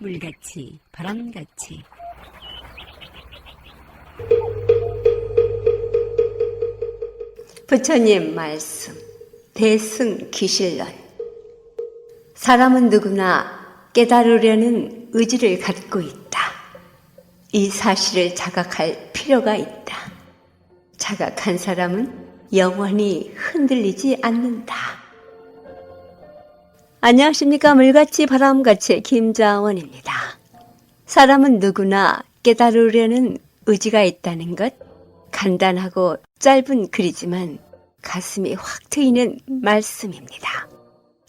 물같이 바람같이 부처님 말씀 대승귀실론. 사람은 누구나 깨달으려는 의지를 갖고 있다. 이 사실을 자각할 필요가 있다. 자각한 사람은 영원히 흔들리지 않는다. 안녕하십니까. 물같이 바람같이 김자원입니다. 사람은 누구나 깨달으려는 의지가 있다는 것, 간단하고 짧은 글이지만 가슴이 확 트이는 말씀입니다.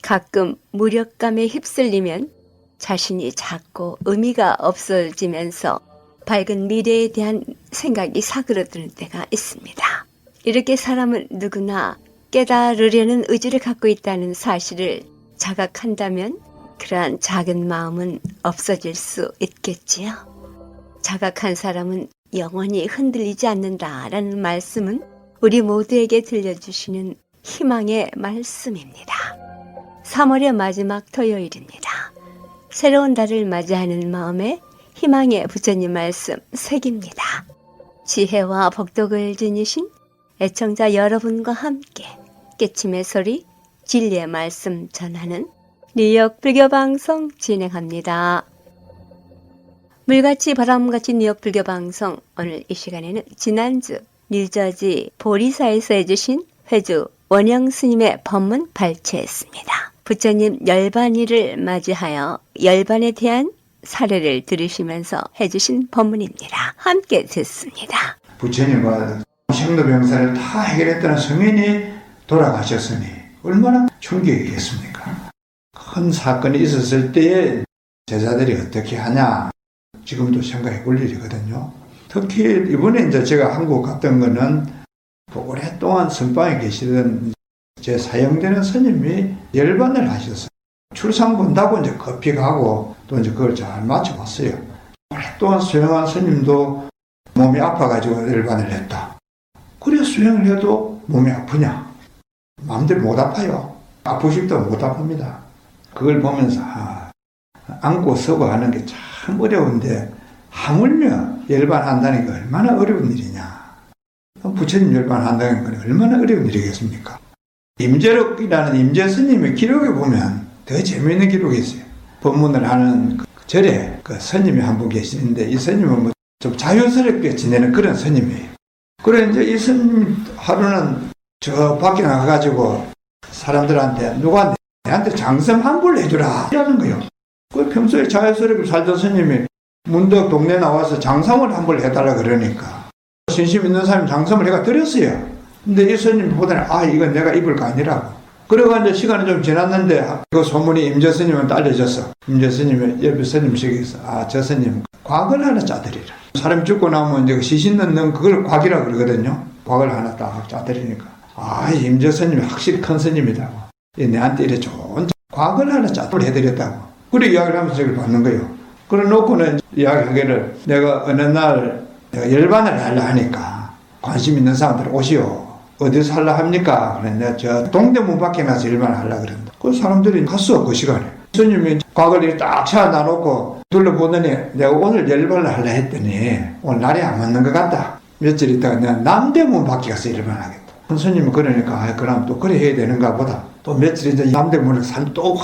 가끔 무력감에 휩쓸리면 자신이 작고 의미가 없어지면서 밝은 미래에 대한 생각이 사그러드는 때가 있습니다. 이렇게 사람은 누구나 깨달으려는 의지를 갖고 있다는 사실을 자각한다면 그러한 작은 마음은 없어질 수 있겠지요. 자각한 사람은 영원히 흔들리지 않는다라는 말씀은 우리 모두에게 들려주시는 희망의 말씀입니다. 3월의 마지막 토요일입니다. 새로운 달을 맞이하는 마음에 희망의 부처님 말씀 새깁니다. 지혜와 복덕을 지니신 애청자 여러분과 함께 깨침의 소리, 진리의 말씀 전하는 뉴욕 불교방송 진행합니다. 물같이 바람같이 뉴욕 불교방송, 오늘 이 시간에는 지난주 뉴저지 보리사에서 해주신 회주 원영 스님의 법문 발췌했습니다. 부처님 열반일을 맞이하여 열반에 대한 사례를 들으시면서 해주신 법문입니다. 함께 듣습니다. 부처님과 생로병사를 다 해결했다는 성인이 돌아가셨으니 얼마나 충격이겠습니까? 큰 사건이 있었을 때에 제자들이 어떻게 하냐, 지금도 생각해 볼 일이거든요. 특히 이번에 이제 제가 한국 갔던 거는 오랫동안 선방에 계시던 제 사형되는 스님이 열반을 하셨어요. 출상 본다고 이제 급히 가고 또 이제 그걸 잘 맞춰봤어요. 오랫동안 수행한 스님도 몸이 아파가지고 열반을 했다. 그래 수행을 해도 몸이 아프냐? 마음대로 못 아파요. 아프고 싶다고 못 아픕니다. 그걸 보면서 앉고 서고 하는 게 참 어려운데 하물며 열반한다는 게 얼마나 어려운 일이냐. 부처님 열반한다는 건 얼마나 어려운 일이겠습니까? 임재록이라는 임재 스님의 기록에 보면 더 재미있는 기록이 있어요. 법문을 하는 그 절에 그 스님이 한 분 계시는데 이 스님은 뭐 좀 자유스럽게 지내는 그런 스님이에요. 그래 이제 이 스님 하루는 저 밖에 나가가지고 사람들한테 누가 내한테 장സം 환불 해주라 이러는 거예요. 그 평소에 자유스럽게 살던 스님이 문득 동네 나와서 장삼을 환불 해달라 그러니까 신심 있는 사람이 장삼을 해가 드렸어요. 근데 이 스님이 보더니 이건 내가 입을 거 아니라고. 그래가 이제 시간이 좀 지났는데 그 소문이 임재 스님한테 알려졌어. 임재 스님의 옆에 스님식에서 저 스님 곽을 하나 짜드리라. 사람 죽고 나면 이제 시신 넣는 그걸 곽이라 그러거든요. 곽을 하나 딱 짜드리니까 임재 스님이 확실히 큰 스님이다고. 내한테 이래 좋은 곽을 하나 짜드려드렸다고. 그래 이야기를 하면서 저걸 받는 거예요. 그래 놓고는 이야기하기를 내가 어느 날 내가 열반을 하려 하니까 관심 있는 사람들 오시오. 어디서 하려 합니까? 그래 내가 저 동대문 밖에 나서 열반을 하려 그런다. 그 사람들이 갔어 그 시간에. 스님이 곽을 딱 채워놔놓고 둘러보더니 내가 오늘 열반을 하려 했더니 오늘 날이 안 맞는 것 같다. 며칠 있다가 내가 남대문 밖에 가서 열반을 하겠다. 스님이 그러니까 그럼 또 그래 해야 되는가 보다. 또 며칠 이제 남대문을 산 또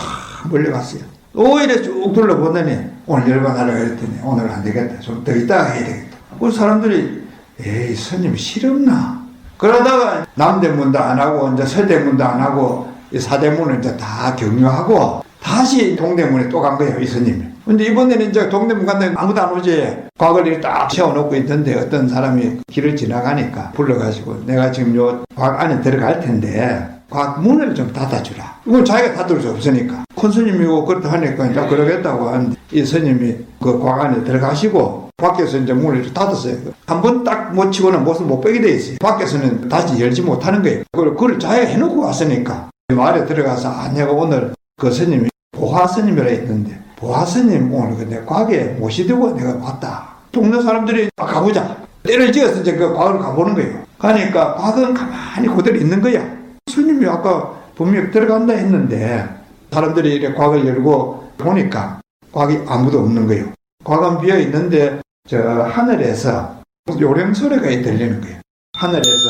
몰려갔어요. 오히려 쭉 둘러보더니 오늘 열반하려고 했더니 오늘 안 되겠다. 좀 더 있다가 해야 되겠다. 그 사람들이 에이 스님 싫었나? 그러다가 남대문도 안 하고 이제 서대문도 안 하고 이 사대문을 이제 다 격려하고 다시 동대문에 또 간 거예요 이 스님이. 근데 이번에는 이제 동대문 갔는데 아무도 안 오지. 곽을 딱 세워놓고 있던데 어떤 사람이 길을 지나가니까 불러가지고 내가 지금 요 곽 안에 들어갈 텐데 곽 문을 좀 닫아주라. 이건 자기가 닫을 수 없으니까. 큰 스님이고 그렇다 하니까 이제 그러겠다고 한 이 스님이 그 곽 안에 들어가시고 밖에서 이제 문을 닫았어요. 한 번 딱 못 치고는 못은 못 빼게 돼 있어요. 밖에서는 다시 열지 못하는 거예요. 그걸 자기가 해놓고 왔으니까 말에 들어가서 내가 오늘 그 스님이 보화 스님이라 했는데 보화 스님 오늘 내 곽에 모시두고 내가 왔다. 동네 사람들이 가보자. 때를 지어서 이제 그 곽을 가보는 거예요. 가니까 곽은 가만히 그대로 있는 거야. 스님이 아까 분명히 들어간다 했는데 사람들이 이렇게 곽을 열고 보니까 곽이 아무도 없는 거예요. 곽은 비어 있는데 저 하늘에서 요령 소리가 들리는 거예요. 하늘에서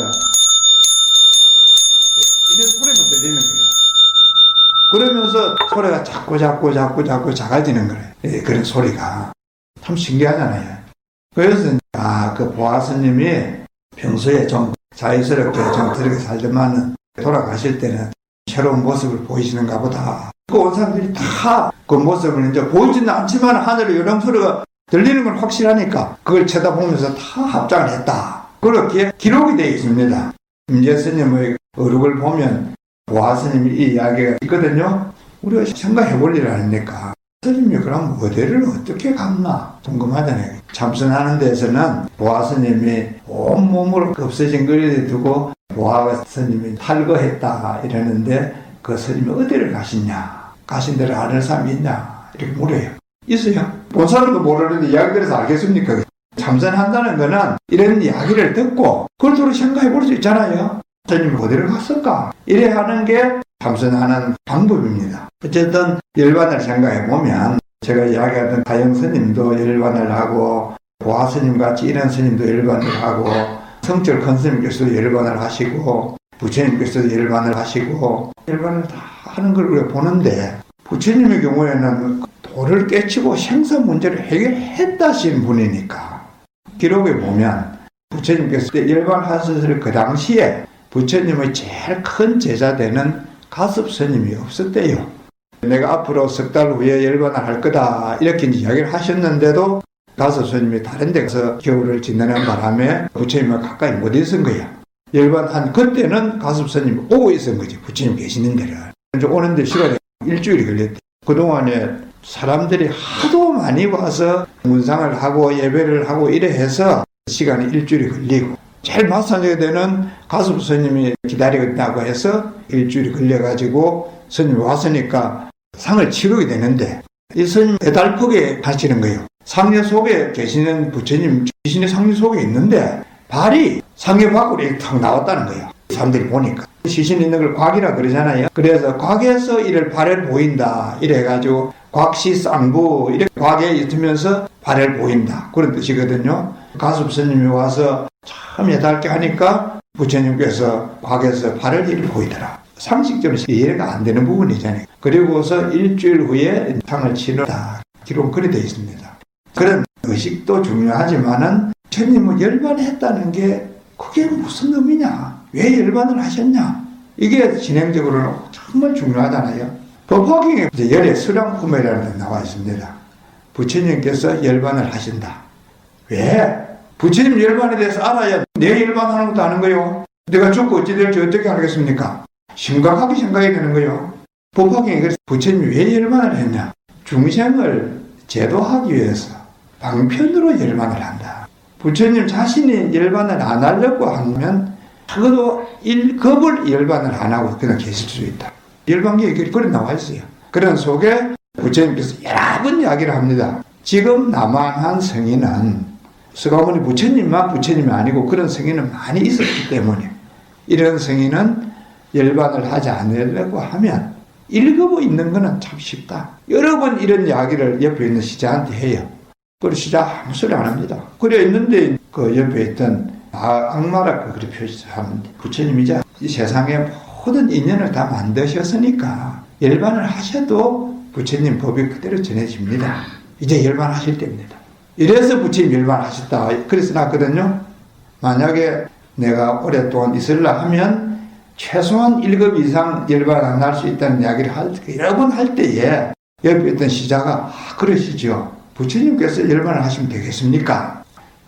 이런 소리만 들리는 거예요. 그러면서 소리가 자꾸 작아지는 거예요. 예, 그런 소리가 참 신기하잖아요. 그래서 그 보아 스님이 평소에 좀 자유스럽게 좀 그렇게 살더만은 돌아가실 때는 새로운 모습을 보이시는가 보다. 그 온 사람들이 다 그 모습을 이제 보이지는 않지만 하늘에 요령 소리가 들리는 건 확실하니까 그걸 쳐다보면서 다 합장을 했다. 그렇게 기록이 되어 있습니다. 임재 스님의 어록을 보면 보아 스님이 이 이야기가 있거든요. 우리가 생각해 볼 일 아닙니까? 스님이 그럼 어디를 어떻게 갔나 궁금하잖아요. 참선하는 데서는 보아 스님이 온몸을 없어진 거리에 두고 보아 스님이 탈거했다 이러는데 그 스님이 어디를 가시냐? 가신 데를 아는 사람이 있냐? 이렇게 물어요. 있어요. 본 사람도 모르는데 이야기 들어서 알겠습니까? 참선한다는 거는 이런 이야기를 듣고 그걸 서로 생각해 볼 수 있잖아요. 스님이 어디를 갔을까? 이래 하는 게 참선하는 방법입니다. 어쨌든 열반을 생각해 보면 제가 이야기하던 다영 스님도 열반을 하고 보아 스님 같이 이런 스님도 열반을 하고 성철 큰 스님께서도 열반을 하시고 부처님께서도 열반을 하시고 열반을 다 하는 걸 우리가 보는데 부처님의 경우에는 도를 깨치고 생사 문제를 해결했다신 분이니까 기록에 보면 부처님께서 열반하셨을 그 당시에 부처님의 제일 큰 제자 되는 가섭 스님이 없었대요. 내가 앞으로 석 달 후에 열반을 할 거다 이렇게 이야기를 하셨는데도 가섭 스님이 다른 데 가서 겨울을 지내는 바람에 부처님과 가까이 못 있은 거야. 열반한 그때는 가섭 스님이 오고 있은 거지. 부처님 계시는 데를. 이제 오는데 시간이 일주일이 걸렸대. 그동안에 사람들이 하도 많이 와서 문상을 하고 예배를 하고 이래 해서 시간이 일주일이 걸리고 제일 마찬가지가 되는 가섭 스님이 기다리겠다고 해서 일주일이 걸려가지고 스님이 왔으니까 상을 치르게 되는데 이 스님 배달프게 하시는 거예요. 상녀 속에 계시는 부처님 귀신이 상녀 속에 있는데 발이 상녀 밖으로 이렇게 탁 나왔다는 거예요. 사람들이 보니까. 시신 있는 걸 곽이라 그러잖아요. 그래서 곽에서 이를 발을 보인다. 이래가지고 곽시 쌍부 이렇게 곽에 있으면서 발을 보인다. 그런 뜻이거든요. 가섭 스님이 와서 참 예달게 하니까 부처님께서 곽에서 발을 이를 보이더라. 상식적으로 이해가 안 되는 부분이잖아요. 그리고서 일주일 후에 상을 치르다. 기록은 그리 되어 있습니다. 그런 의식도 중요하지만은 부처님은 열반했다는 게 그게 무슨 의미냐? 왜 열반을 하셨냐? 이게 진행적으로는 정말 중요하잖아요. 법화경에 열의 수량품이라는 데 나와 있습니다. 부처님께서 열반을 하신다. 왜? 부처님 열반에 대해서 알아야 내 열반하는 것도 아는 거요. 내가 죽고 어찌 될지 어떻게 알겠습니까? 심각하게 생각이 되는 거요. 법화경에 그래서 부처님이 왜 열반을 했냐? 중생을 제도하기 위해서 방편으로 열반을 한다. 부처님 자신이 열반을 안 하려고 하면 적어도 1급을 열반을 안 하고 그냥 계실 수 있다. 열반기에 그래 나와 있어요. 그런 속에 부처님께서 여러 번 이야기를 합니다. 지금 남한한 성인은 서가모니 부처님만 부처님이 아니고 그런 성인은 많이 있었기 때문에 이런 성인은 열반을 하지 않으려고 하면 1급이 있는 거는 참 쉽다. 여러 번 이런 이야기를 옆에 있는 시자한테 해요. 그리고 시자 아무 소리 안 합니다. 그래 있는데 그 옆에 있던 악마라고 그렇게 표시하는데 부처님이자 이 세상의 모든 인연을 다 만드셨으니까 열반을 하셔도 부처님 법이 그대로 전해집니다. 이제 열반하실 때입니다. 이래서 부처님 열반하셨다. 그래서 놨거든요. 만약에 내가 오랫동안 있으려 하면 최소한 1급 이상 열반 안 할 수 있다는 이야기를 여러 번 할 때에 옆에 있던 시자가 그러시죠. 부처님께서 열반을 하시면 되겠습니까?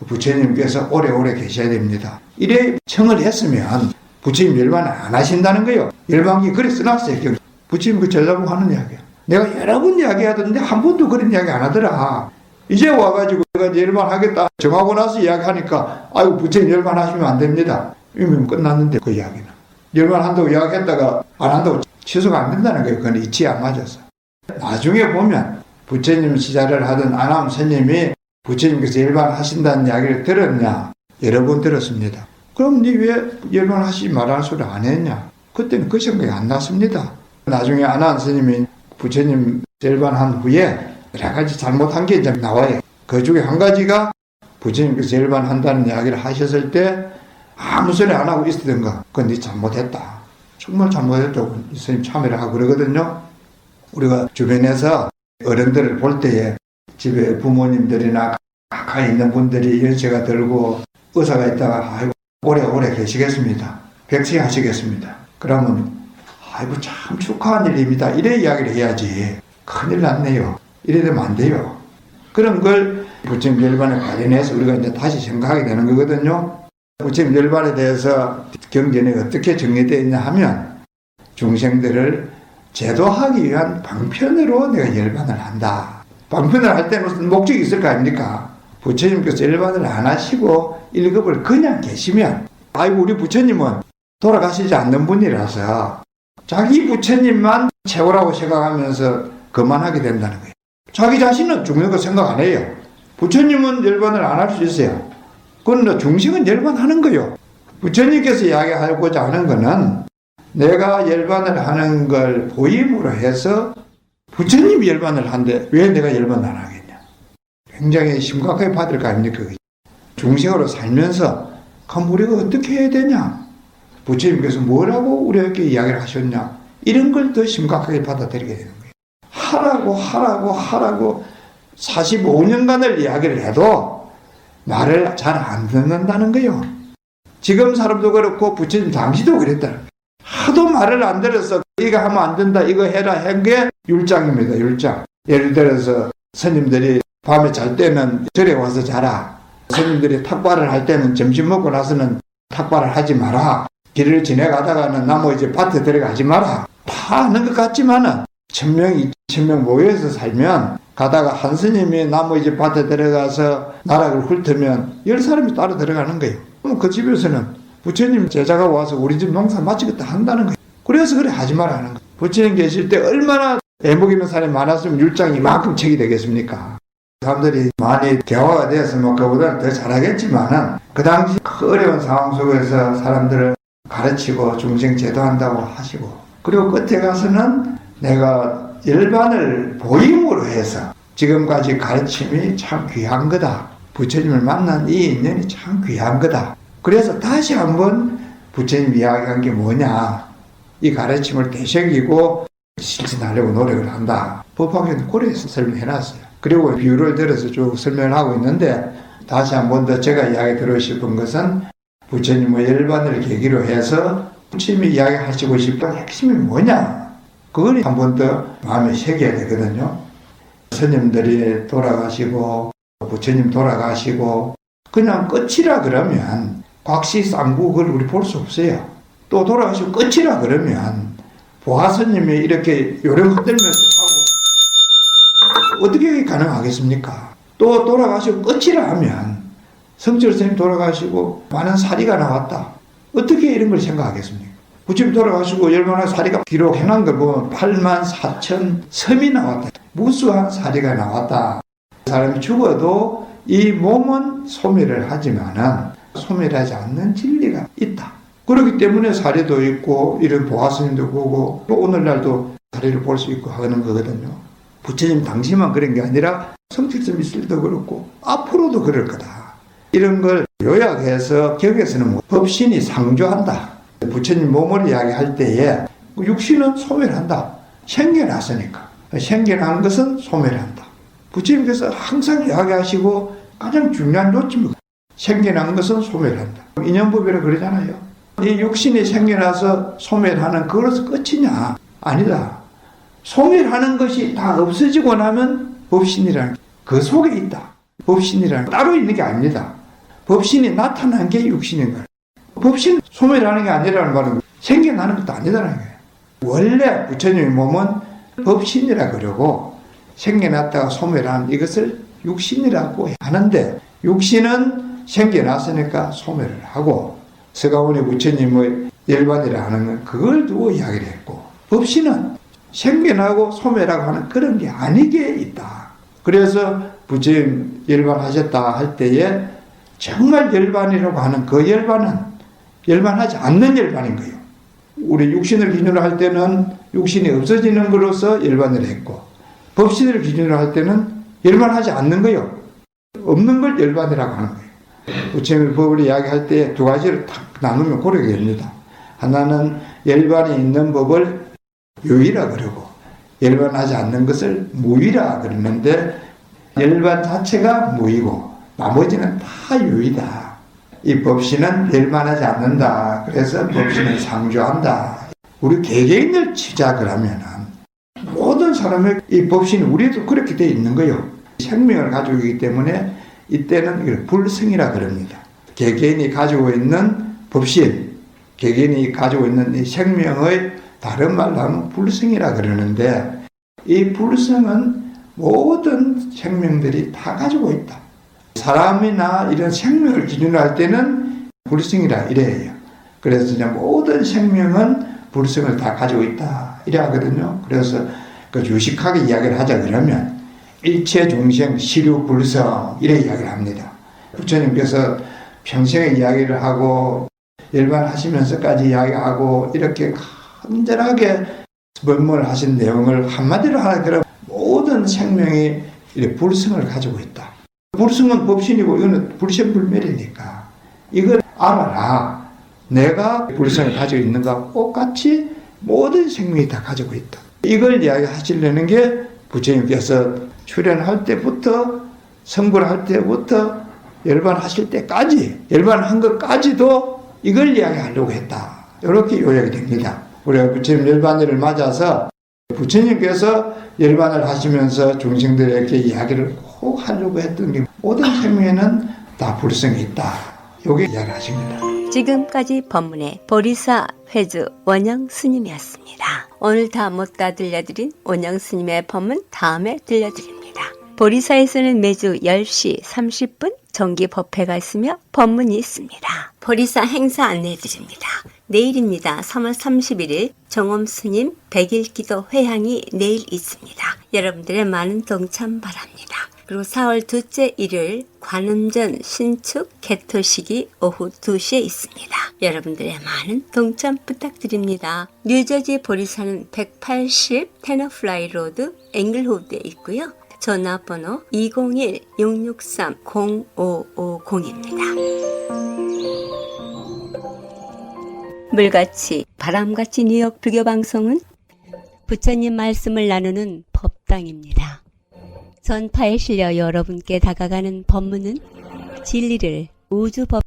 부처님께서 오래오래 계셔야 됩니다. 이래 청을 했으면 부처님 열반을 안 하신다는 거예요. 열반기 그래 써놨어요. 부처님 그 전라고 하는 이야기야. 내가 여러 번 이야기하던데 한 번도 그런 이야기 안 하더라. 이제 와가지고 내가 열반 하겠다 정하고 나서 이야기하니까 아이고 부처님 열반 하시면 안 됩니다. 이미 끝났는데 그 이야기는. 열반 한다고 이야기했다가 안 한다고 취소가 안 된다는 거예요. 그건 이치에 안 맞아서. 나중에 보면 부처님 시자를 하던 아남 스님이 부처님께서 열반하신다는 이야기를 들었냐? 여러 번 들었습니다. 그럼 니 왜 열반하시지 말라는 소리 안 했냐? 그때는 그 생각이 안 났습니다. 나중에 아남 스님이 부처님 열반한 후에 여러 가지 잘못한 게 이제 나와요. 그 중에 한 가지가 부처님께서 열반한다는 이야기를 하셨을 때 아무 소리 안 하고 있었던가. 그건 네 잘못했다. 정말 잘못했다고 스님 참여를 하고 그러거든요. 우리가 주변에서 어른들을 볼 때에 집에 부모님들이나 가까이 있는 분들이 연세가 들고 의사가 있다가 아이고 오래오래 계시겠습니다. 백세하시겠습니다. 그러면 아이고 참 축하한 일입니다. 이래 이야기를 해야지. 큰일 났네요. 이래 되면 안 돼요. 그런 걸 부처님 열반에 관련해서 우리가 이제 다시 생각하게 되는 거거든요. 부처님 열반에 대해서 경전에 어떻게 정리되어 있냐 하면 중생들을 제도하기 위한 방편으로 내가 열반을 한다. 방편을 할 때는 무슨 목적이 있을 거 아닙니까? 부처님께서 열반을 안 하시고 1급을 그냥 계시면 아이고 우리 부처님은 돌아가시지 않는 분이라서 자기 부처님만 최고라고 생각하면서 그만하게 된다는 거예요. 자기 자신은 죽는 거 생각 안 해요. 부처님은 열반을 안 할 수 있어요. 그런데 중생은 열반하는 거예요. 부처님께서 이야기하고자 하는 거는 내가 열반을 하는 걸 보임으로 해서 부처님이 열반을 한데 왜 내가 열반을 안 하겠냐. 굉장히 심각하게 받을 거 아닙니까? 중생으로 살면서 그럼 우리가 어떻게 해야 되냐. 부처님께서 뭐라고 우리에게 이야기를 하셨냐. 이런 걸 더 심각하게 받아들이게 되는 거예요. 하라고 45년간을 이야기를 해도 말을 잘 안 듣는다는 거예요. 지금 사람도 그렇고 부처님 당시도 그랬다는 거예요. 하도 말을 안 들어서 이거 하면 안 된다 이거 해라 한 게 율장입니다. 율장. 예를 들어서 스님들이 밤에 잘 때는 절에 와서 자라. 스님들이 탁발을 할 때는 점심 먹고 나서는 탁발을 하지 마라. 길을 지나가다가는 나무 이제 밭에 들어가지 마라. 다 아는 것 같지만은 1000명, 2000명 모여서 살면 가다가 한 스님이 나무 이제 밭에 들어가서 나락을 훑으면 10사람이 따라 들어가는 거예요. 그럼 그 집에서는 부처님 제자가 와서 우리 집 농사 마치겠다 한다는 거예요. 그래서 그래 하지 마라 하는 거예요. 부처님 계실 때 얼마나 애먹이는 사람이 많았으면 율장이 이만큼 책이 되겠습니까? 사람들이 많이 개화가 되었으면 그보다는 더 잘하겠지만은 그 당시 그 어려운 상황 속에서 사람들을 가르치고 중생 제도한다고 하시고 그리고 끝에 가서는 내가 열반을 보임으로 해서 지금까지 가르침이 참 귀한 거다. 부처님을 만난 이 인연이 참 귀한 거다. 그래서 다시 한번 부처님 이야기한 게 뭐냐. 이 가르침을 되새기고 실천하려고 노력을 한다. 법화경에 그래서 설명해놨어요. 그리고 비유를 들어서 쭉 설명을 하고 있는데 다시 한번 더 제가 이야기 드리고 싶은 것은 부처님의 열반을 계기로 해서 부처님이 이야기하시고 싶은 핵심이 뭐냐. 그걸 한 번 더 마음에 새겨야 되거든요. 스님들이 돌아가시고 부처님 돌아가시고 그냥 끝이라 그러면 곽시쌍국을 우리 볼 수 없어요. 또 돌아가시고 끝이라 그러면 보화스님이 이렇게 요령 흔들면서 하고 어떻게 가능하겠습니까? 또 돌아가시고 끝이라 하면 성철스님 돌아가시고 많은 사리가 나왔다. 어떻게 이런 걸 생각하겠습니까? 부처님 돌아가시고 열반의 사리가 기록해놓은 걸 보면 84,000 섬이 나왔다. 무수한 사리가 나왔다. 사람이 죽어도 이 몸은 소멸을 하지만은 소멸하지 않는 진리가 있다. 그렇기 때문에 사리도 있고 이런 보화스님도 보고 또 오늘날도 사리를 볼 수 있고 하는 거거든요. 부처님 당시만 그런 게 아니라 성칠스님 있을 때도 그렇고 앞으로도 그럴 거다. 이런 걸 요약해서 격에서는 뭐 법신이 상조한다. 부처님 몸을 이야기할 때에 육신은 소멸한다. 생겨났으니까. 생겨난 것은 소멸한다. 부처님께서 항상 이야기하시고 가장 중요한 요점이 생겨난 것은 소멸한다. 인연법이라 그러잖아요. 이 육신이 생겨나서 소멸하는 그것은 끝이냐? 아니다. 소멸하는 것이 다 없어지고 나면 법신이라는 그 속에 있다. 법신이라는 따로 있는 게 아닙니다. 법신이 나타난 게 육신인 거예요. 법신 소멸하는 게 아니라는 말은 생겨나는 것도 아니다라는 거예요. 원래 부처님의 몸은 법신이라 그러고 생겨났다가 소멸하는 이것을 육신이라고 하는데 육신은 생겨났으니까 소멸을 하고 서가모니 부처님의 열반이라 하는 건 그걸 두고 이야기를 했고 법신은 생겨나고 소멸하고 하는 그런 게 아니게 있다. 그래서 부처님 열반하셨다 할 때에 정말 열반이라고 하는 그 열반은 열반하지 않는 열반인 거예요. 우리 육신을 기준으로 할 때는 육신이 없어지는 것으로서 열반을 했고 법신을 기준으로 할 때는 열반하지 않는 거요. 없는 걸 열반이라고 하는 거예요. 부처님이 법을 이야기할 때 두 가지를 딱 나누면 고르게 됩니다. 하나는 열반이 있는 법을 유의라 그러고 열반하지 않는 것을 무의라 그러는데 열반 자체가 무의고 나머지는 다 유의다. 이 법신은 열반하지 않는다. 그래서 법신을 상주한다. 우리 개개인을 치자 그러면은 모든 사람의 이 법신이 우리도 그렇게 되어 있는 거예요. 생명을 가지고 있기 때문에 이때는 이걸 불승이라 그럽니다. 개개인이 가지고 있는 법신, 개개인이 가지고 있는 이 생명의 다른 말로 하면 불승이라 그러는데 이 불승은 모든 생명들이 다 가지고 있다. 사람이나 이런 생명을 기준으로 할 때는 불승이라 이래요. 그래서 이제 모든 생명은 불승을 다 가지고 있다 이래 하거든요. 그래서 그 유식하게 이야기를 하자 그러면 일체 중생 시류 불성 이래 이야기를 합니다. 부처님께서 평생에 이야기를 하고 열반하시면서까지 이야기하고 이렇게 간절하게 법문을 하신 내용을 한마디로 하라 그러면 모든 생명이 이렇게 불성을 가지고 있다. 불성은 법신이고 이거는 불생불멸이니까 이걸 알아라. 내가 불성을 가지고 있는가 똑같이 모든 생명이 다 가지고 있다. 이걸 이야기하시려는 게 부처님께서 출연할 때부터 성불 할 때부터 열반하실 때까지 열반한 것까지도 이걸 이야기하려고 했다. 이렇게 요약이 됩니다. 우리가 부처님 열반일을 맞아서 부처님께서 열반을 하시면서 중생들에게 이야기를 꼭 하려고 했던 게 모든 생명에는 다 불성이 있다. 요게 이야기를 하십니다. 지금까지 법문의 보리사 회주 원영 스님이었습니다. 오늘 다 못 다 들려드린 원영 스님의 법문 다음에 들려드립니다. 보리사에서는 매주 10시 30분 정기 법회가 있으며 법문이 있습니다. 보리사 행사 안내해드립니다. 내일입니다. 3월 31일 정엄스님 100일 기도 회향이 내일 있습니다. 여러분들의 많은 동참 바랍니다. 그리고 4월 둘째 일요일 관음전 신축 개토식이 오후 2시에 있습니다. 여러분들의 많은 동참 부탁드립니다. 뉴저지 보리사는 180 테너플라이 로드 앵글호드에 있고요. 전화번호 201-663-0550입니다. 물같이 바람같이 뉴욕 불교방송은 부처님 말씀을 나누는 법당입니다. 전파에 실려 여러분께 다가가는 법문은 진리를 우주법